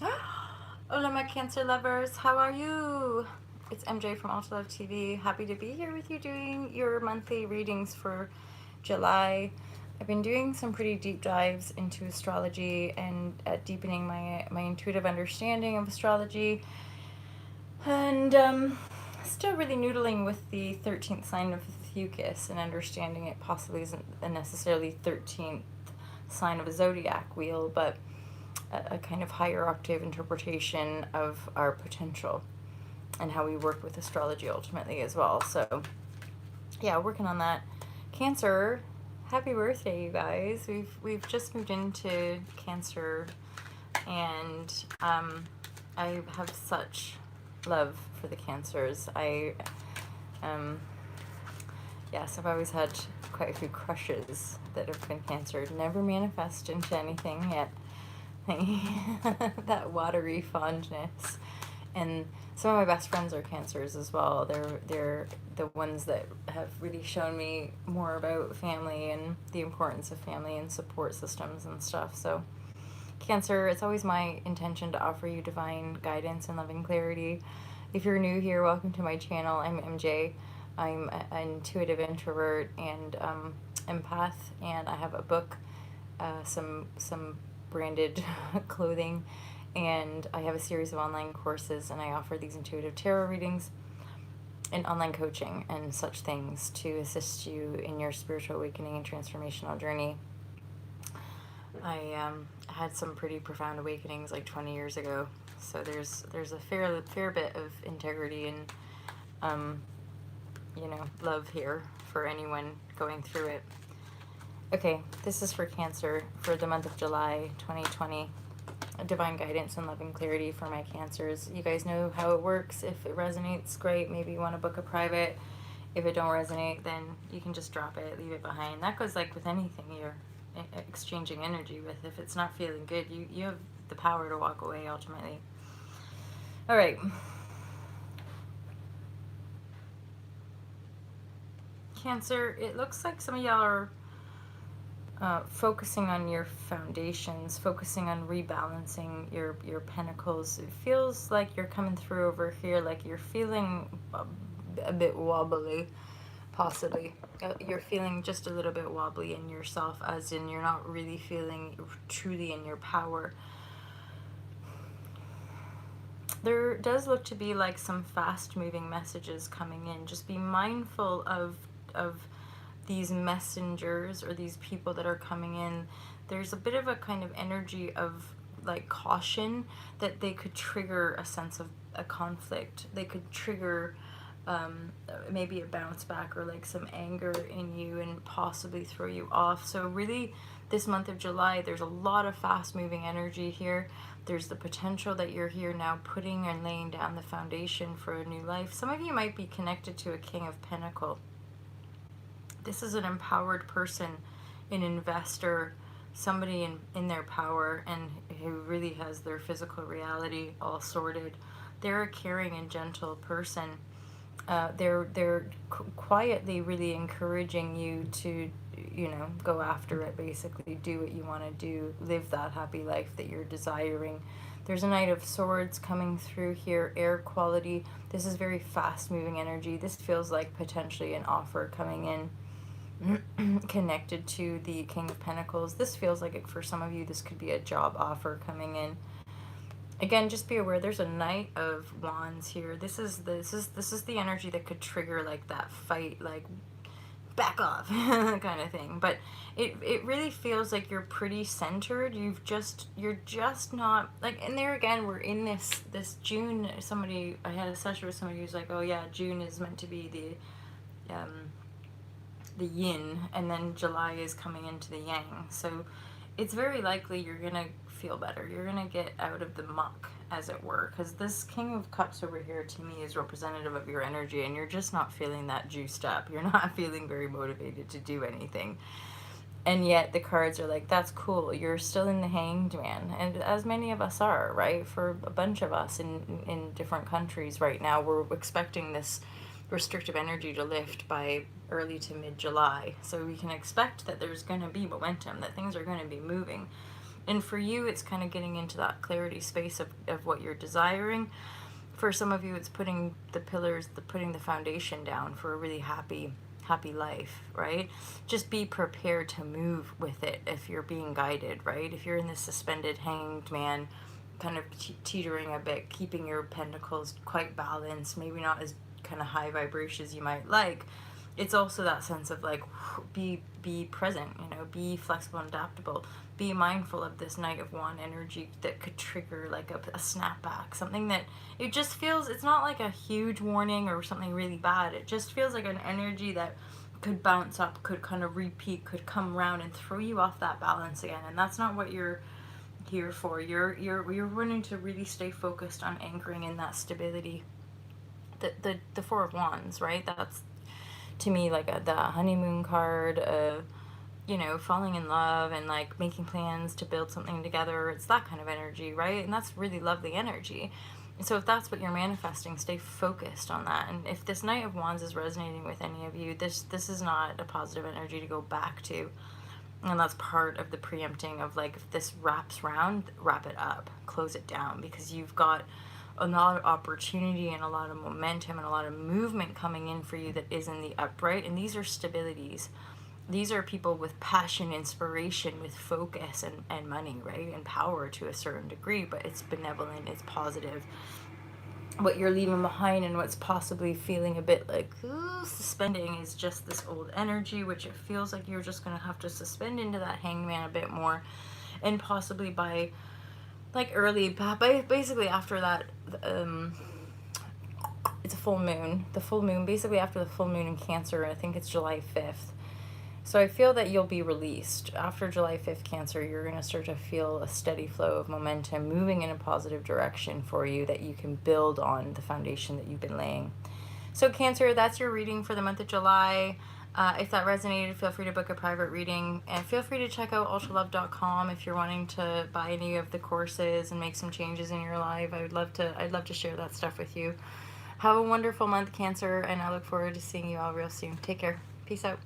Hola, my Cancer lovers. How are you? It's MJ from Alta Love TV. Happy to be here with you doing your monthly readings for July. I've been doing some pretty deep dives into astrology and deepening my intuitive understanding of astrology. And still really noodling with the 13th sign of Fucus and understanding it possibly isn't a necessarily 13th sign of a zodiac wheel, but a kind of higher octave interpretation of our potential and how we work with astrology ultimately as well. So yeah, working on that. Cancer, happy birthday, you guys. We've just moved into Cancer, and I have such love for the Cancers. Yes, I've always had quite a few crushes that have been Cancer. Never manifest into anything yet. That watery fondness. And some of my best friends are Cancers as well. They're the ones that have really shown me more about family and the importance of family and support systems and stuff. So Cancer, it's always my intention to offer you divine guidance and loving clarity. If you're new here, welcome to my channel. I'm MJ. I'm an intuitive introvert and empath, and I have a book, some branded clothing, and I have a series of online courses, and I offer these intuitive tarot readings and online coaching and such things to assist you in your spiritual awakening and transformational journey. I had some pretty profound awakenings like 20 years ago, so there's a fair bit of integrity and love here for anyone going through it. Okay, this is for Cancer for the month of July 2020. Divine guidance and loving clarity for my Cancers. You guys know how it works. If it resonates, great. Maybe you want to book a private. If it don't resonate, then you can just drop it, leave it behind. That goes like with anything you're exchanging energy with. If it's not feeling good, you have the power to walk away ultimately. All right. Cancer, it looks like some of y'all are focusing on your foundations, focusing on rebalancing your pentacles. It feels like you're coming through over here, like you're feeling a bit wobbly, possibly. You're feeling just a little bit wobbly in yourself, as in you're not really feeling truly in your power. There does look to be like some fast moving messages coming in. Just be mindful of these messengers or these people that are coming in. There's a bit of a kind of energy of like caution that they could trigger a sense of a conflict. They could trigger maybe a bounce back or like some anger in you and possibly throw you off. So really this month of July, there's a lot of fast moving energy here. There's the potential that you're here now putting and laying down the foundation for a new life. Some of you might be connected to a King of Pentacles. This is an empowered person, an investor, somebody in their power and who really has their physical reality all sorted. They're a caring and gentle person. They're quietly really encouraging you to, go after it, basically do what you want to do, live that happy life that you're desiring. There's a Knight of Swords coming through here, air quality. This is very fast moving energy. This feels like potentially an offer coming in connected to the King of Pentacles. This feels like for some of you, this could be a job offer coming in. Again, just be aware there's a Knight of Wands here. This is the energy that could trigger like that fight, like back off kind of thing. But it really feels like you're pretty centered. You're just not like, and there again, we're in this June. I had a session with somebody who's like, oh yeah, June is meant to be the yin, and then July is coming into the yang. So it's very likely you're gonna feel better. You're gonna get out of the muck, as it were, because this King of Cups over here to me is representative of your energy, and you're just not feeling that juiced up. You're not feeling very motivated to do anything. And yet the cards are like, that's cool. You're still in the Hanged Man. And as many of us are, right? For a bunch of us in different countries right now, we're expecting this restrictive energy to lift by early to mid-July. So we can expect that there's going to be momentum, that things are going to be moving. And for you, it's kind of getting into that clarity space of what you're desiring. For some of you, it's putting the pillars, putting the foundation down for a really happy life, right? Just be prepared to move with it if you're being guided, right? If you're in this suspended hanged man, kind of teetering a bit, keeping your pentacles quite balanced, maybe not as kind of high vibration as you might like, it's also that sense of like, be present, you know, be flexible and adaptable, be mindful of this Knight of Wand energy that could trigger like a snapback, something that it just feels, it's not like a huge warning or something really bad, it just feels like an energy that could bounce up, could kind of repeat, could come around and throw you off that balance again. And that's not what you're here for. You're wanting to really stay focused on anchoring in that stability. The Four of Wands, right? That's to me like the honeymoon card, you know, falling in love and like making plans to build something together. It's that kind of energy, right? And that's really lovely energy. And so if that's what you're manifesting, stay focused on that. And if this Knight of Wands is resonating with any of you, this is not a positive energy to go back to. And that's part of the preempting of like, if this wraps round, wrap it up, close it down, because you've got a lot of opportunity and a lot of momentum and a lot of movement coming in for you that is in the upright. And these are stabilities. These are people with passion, inspiration, with focus and money, right? And power to a certain degree, but it's benevolent, it's positive. What you're leaving behind and what's possibly feeling a bit like suspending is just this old energy, which it feels like you're just going to have to suspend into that hangman a bit more. And possibly by like basically after that, it's a full moon. The full moon, basically after the full moon in Cancer, I think it's July 5th. So I feel that you'll be released. After July 5th, Cancer, you're going to start to feel a steady flow of momentum moving in a positive direction for you that you can build on the foundation that you've been laying. So Cancer, that's your reading for the month of July. If that resonated, feel free to book a private reading. And feel free to check out ultralove.com if you're wanting to buy any of the courses and make some changes in your life. I'd love to share that stuff with you. Have a wonderful month, Cancer, and I look forward to seeing you all real soon. Take care. Peace out.